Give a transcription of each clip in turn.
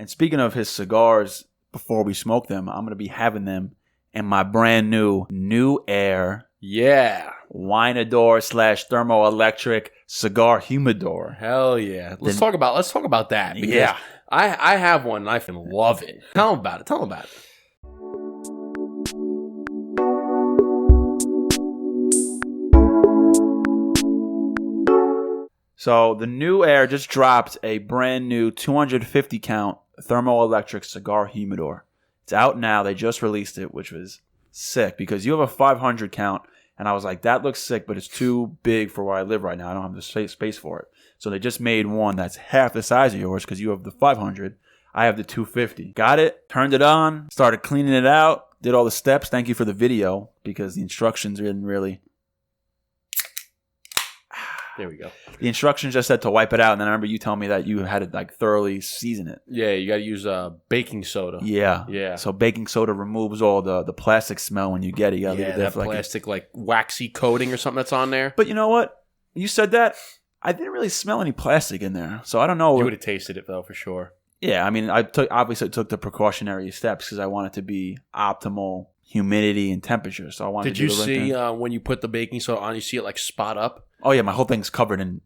And speaking of his cigars, before we smoke them, I'm going to be having them in my brand new NewAir Wineador / thermoelectric Cigar Humidor. Hell yeah. Let's talk about that. Because I have one and I love it. Tell them about it. So the NewAir just dropped a brand new 250 count thermoelectric Cigar Humidor. It's out now. They just released it, which was sick because you have a 500 count. And I was like, that looks sick, but it's too big for where I live right now. I don't have the space for it. So they just made one that's half the size of yours because you have the 500. I have the 250. Got it, turned it on, started cleaning it out, did all the steps. Thank you for the video because the instructions didn't really... There we go. The instructions just said to wipe it out. And then I remember you telling me that you had to like thoroughly season it. Yeah, you got to use baking soda. Yeah. So baking soda removes all the plastic smell when you get it. You gotta leave it there that for plastic like waxy coating or something that's on there. But you know what? You said that. I didn't really smell any plastic in there. So I don't know. You would have tasted it though for sure. Yeah, I mean, I took the precautionary steps because I want it to be optimal humidity and temperature. So I wanted. Did to do you the right see thing. when you put the baking soda on, you see it like spot up? Oh yeah, my whole thing's covered in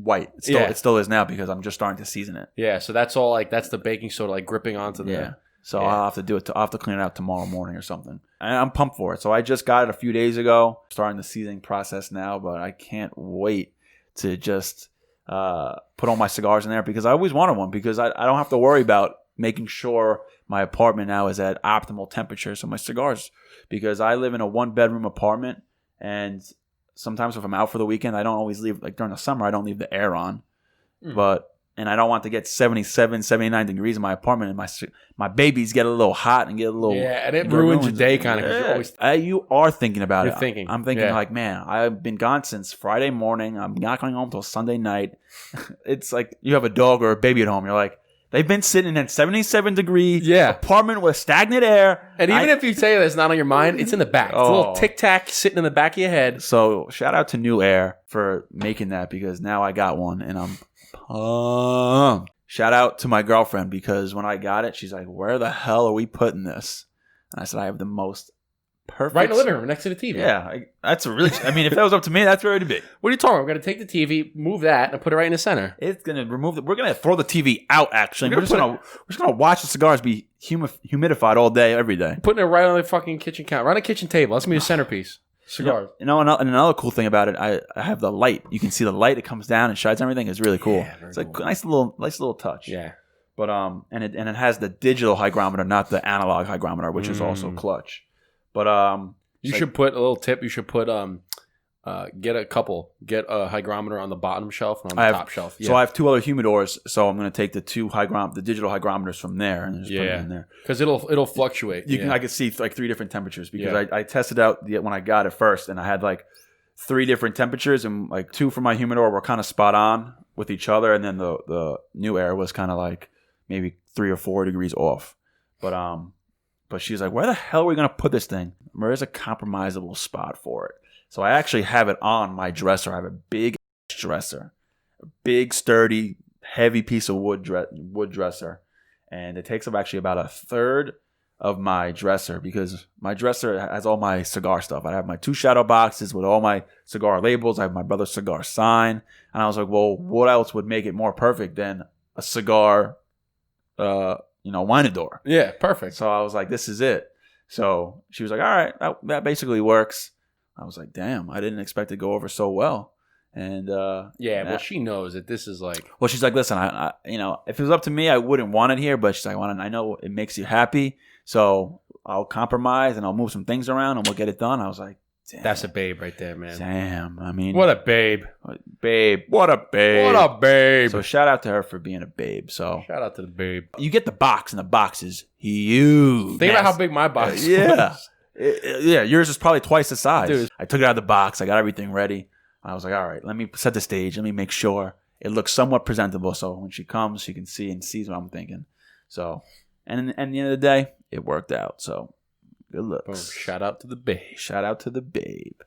white. It still is now because I'm just starting to season it. Yeah, so that's all that's the baking soda like gripping onto the. Yeah. So I'll have to do it. I'll have to clean it out tomorrow morning or something. And I'm pumped for it. So I just got it a few days ago. Starting the seasoning process now, but I can't wait to just put all my cigars in there because I always wanted one because I don't have to worry about making sure my apartment now is at optimal temperature. So my cigars, because I live in a 1-bedroom apartment and sometimes if I'm out for the weekend, I don't always leave, like during the summer, I don't leave the air on. And I don't want to get 77, 79 degrees in my apartment and my babies get a little hot and get a little... Yeah, and it ruins your day kind of. You are thinking about it. Thinking. I'm thinking like, man, I've been gone since Friday morning. I'm not coming home till Sunday night. It's like you have a dog or a baby at home. You're like, they've been sitting in a 77 degree apartment with stagnant air. And even if you say that's not on your mind, it's in the back. It's a little tic-tac sitting in the back of your head. So shout out to NewAir for making that because now I got one and I'm pumped. Shout out to my girlfriend because when I got it, she's like, where the hell are we putting this? And I said, I have the most perfect... Right in the living room next to the TV. Yeah. That's a really... I mean, if that was up to me, that's where it'd be. What are you talking about? We're going to take the TV, move that, and put it right in the center. It's going to remove... We're going to throw the TV out, actually. We're just going to watch the cigars be humidified all day, every day. Putting it right on the fucking kitchen counter. Right on the kitchen table. That's going to be the centerpiece. Cigars. You know, and another cool thing about it, I have the light. You can see the light. It comes down and shines everything. It's really cool. Yeah, it's like cool. Nice little touch. Yeah. But and it has the digital hygrometer, not the analog hygrometer, which is also clutch. But you should put a little tip. You should put get a hygrometer on the bottom shelf and on the top shelf. Yeah. So I have 2 other humidors. So I'm going to take the the digital hygrometers from there and just put them in there because it'll fluctuate. I could see like 3 different temperatures because I tested out when I got it first and I had like 3 different temperatures and like 2 from my humidor were kind of spot on with each other and then the NewAir was kind of like maybe 3 or 4 degrees off. But she's like, where the hell are we going to put this thing? Where's a compromisable spot for it? So I actually have it on my dresser. I have a big dresser, a big, sturdy, heavy piece of wood dresser. And it takes up actually about a third of my dresser because my dresser has all my cigar stuff. I have my 2 shadow boxes with all my cigar labels. I have my brother's cigar sign. And I was like, well, what else would make it more perfect than a cigar, Wineador? Yeah, perfect. So I was like, this is it. So she was like, all right, that basically works. I was like, damn, I didn't expect it to go over so well. And well, she knows that this is like... Well, she's like, listen, I if it was up to me, I wouldn't want it here. But she's like, I know it makes you happy. So I'll compromise and I'll move some things around and we'll get it done. I was like, damn. That's a babe right there, man. Damn. I mean... What a babe. Babe. What a babe. What a babe. So shout out to her for being a babe. So shout out to the babe. You get the box and the box is huge. Think about how big my box is. Yeah. Yeah, yours is probably twice the size. Dude. I took it out of the box. I got everything ready. I was like, all right, let me set the stage. Let me make sure it looks somewhat presentable so when she comes, she can see and sees what I'm thinking. So, and at the end of the day, it worked out. So, good looks. Boom. Shout out to the babe. Shout out to the babe.